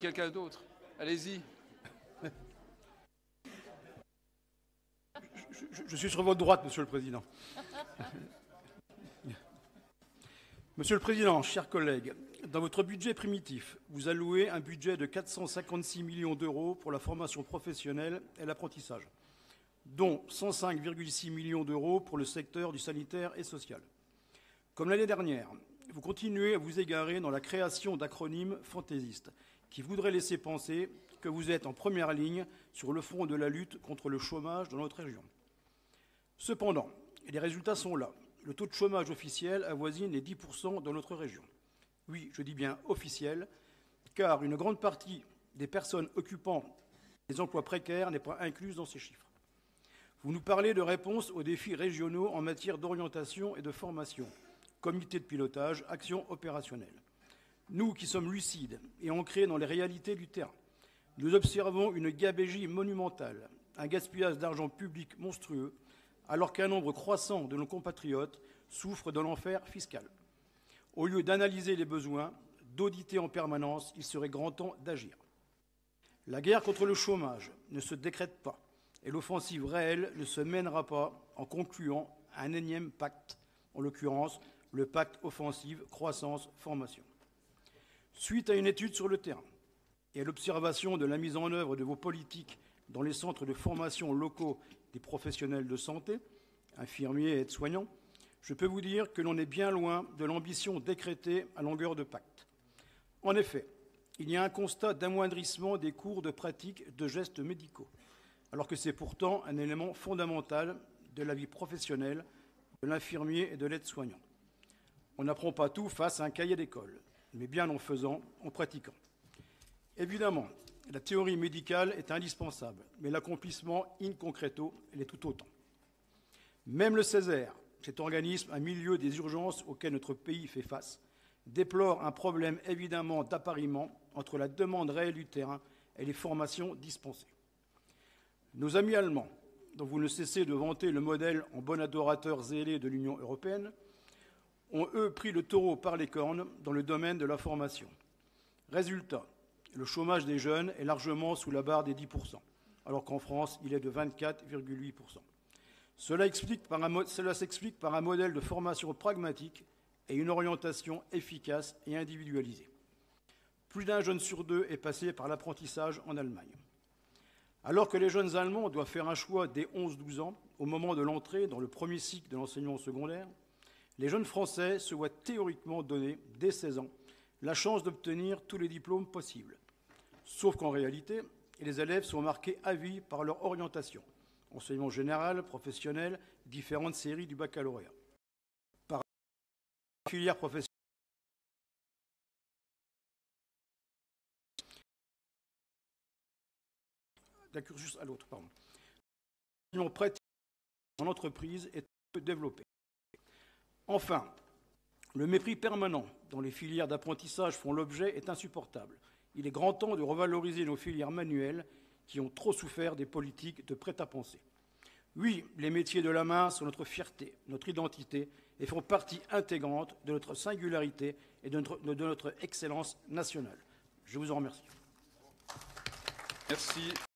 Quelqu'un d'autre? Allez-y. Je suis sur votre droite, Monsieur le Président. Monsieur le Président, chers collègues, dans votre budget primitif, vous allouez un budget de 456 millions d'euros pour la formation professionnelle et l'apprentissage, dont 105,6 millions d'euros pour le secteur du sanitaire et social. Comme l'année dernière, vous continuez à vous égarer dans la création d'acronymes fantaisistes qui voudraient laisser penser que vous êtes en première ligne sur le front de la lutte contre le chômage dans notre région. Cependant, les résultats sont là. Le taux de chômage officiel avoisine les 10% dans notre région. Oui, je dis bien officiel, car une grande partie des personnes occupant des emplois précaires n'est pas incluse dans ces chiffres. Vous nous parlez de réponses aux défis régionaux en matière d'orientation et de formation, comité de pilotage, action opérationnelle. Nous qui sommes lucides et ancrés dans les réalités du terrain, nous observons une gabégie monumentale, un gaspillage d'argent public monstrueux, alors qu'un nombre croissant de nos compatriotes souffrent de l'enfer fiscal. Au lieu d'analyser les besoins, d'auditer en permanence, il serait grand temps d'agir. La guerre contre le chômage ne se décrète pas et l'offensive réelle ne se mènera pas en concluant un énième pacte, en l'occurrence le pacte offensive croissance-formation. Suite à une étude sur le terrain et à l'observation de la mise en œuvre de vos politiques dans les centres de formation locaux des professionnels de santé, infirmiers et aides-soignants, je peux vous dire que l'on est bien loin de l'ambition décrétée à longueur de pacte. En effet, il y a un constat d'amoindrissement des cours de pratique de gestes médicaux, alors que c'est pourtant un élément fondamental de la vie professionnelle de l'infirmier et de l'aide-soignant. On n'apprend pas tout face à un cahier d'école, mais bien en faisant, en pratiquant. Évidemment, la théorie médicale est indispensable, mais l'accomplissement in concreto l'est tout autant. Même le Césaire, cet organisme à milieu des urgences auxquelles notre pays fait face, déplore un problème évidemment d'appariement entre la demande réelle du terrain et les formations dispensées. Nos amis allemands, dont vous ne cessez de vanter le modèle en bon adorateur zélé de l'Union européenne, ont, eux, pris le taureau par les cornes dans le domaine de la formation. Résultat, le chômage des jeunes est largement sous la barre des 10%, alors qu'en France, il est de 24,8%. Cela s'explique par un modèle de formation pragmatique et une orientation efficace et individualisée. Plus d'un jeune sur deux est passé par l'apprentissage en Allemagne. Alors que les jeunes Allemands doivent faire un choix dès 11-12 ans, au moment de l'entrée dans le premier cycle de l'enseignement secondaire, les jeunes Français se voient théoriquement donner, dès 16 ans, la chance d'obtenir tous les diplômes possibles. Sauf qu'en réalité, les élèves sont marqués à vie par leur orientation, enseignement général, professionnel, différentes séries du baccalauréat. Par filière professionnelle, d'un cursus à l'autre, pardon. L'enseignement pratique en entreprise est peu développé. Enfin, le mépris permanent dont les filières d'apprentissage font l'objet est insupportable. Il est grand temps de revaloriser nos filières manuelles qui ont trop souffert des politiques de prêt-à-penser. Oui, les métiers de la main sont notre fierté, notre identité et font partie intégrante de notre singularité et de notre excellence nationale. Je vous en remercie. Merci.